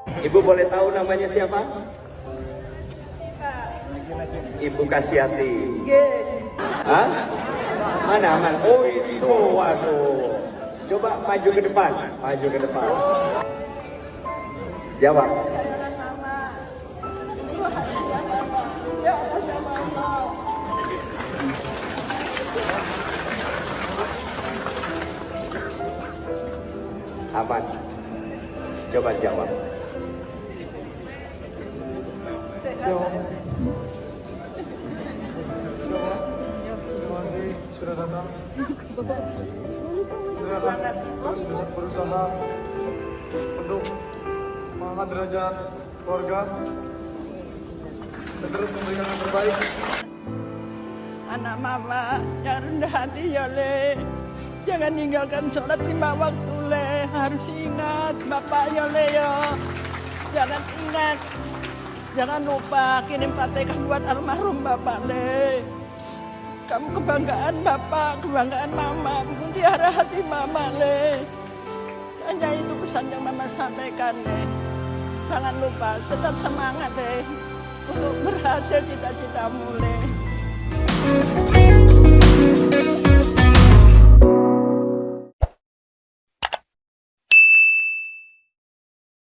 Ibu boleh tahu namanya siapa? Ibu Kasiati. Hah? Mana? Oh itu, waduh. Coba maju ke depan, Jawab. Apa? Coba jawab. Siapa? Terima kasih sudah datang. Kita akan terus berusaha untuk mengangkat derajat keluarga dan terus memberikan yang terbaik. Anak mama yang rendah hati ya Le, jangan tinggalkan sholat 5 waktu Le, harus ingat bapak ya Le ya, jangan lupa kirim Fatihah buat almarhum bapak Le. Kamu kebanggaan bapak, kebanggaan mama, mutiara hati mama Le. Hanya itu pesan yang mama sampaikan Le. Jangan lupa tetap semangat Le untuk berhasil cita-citamu Le.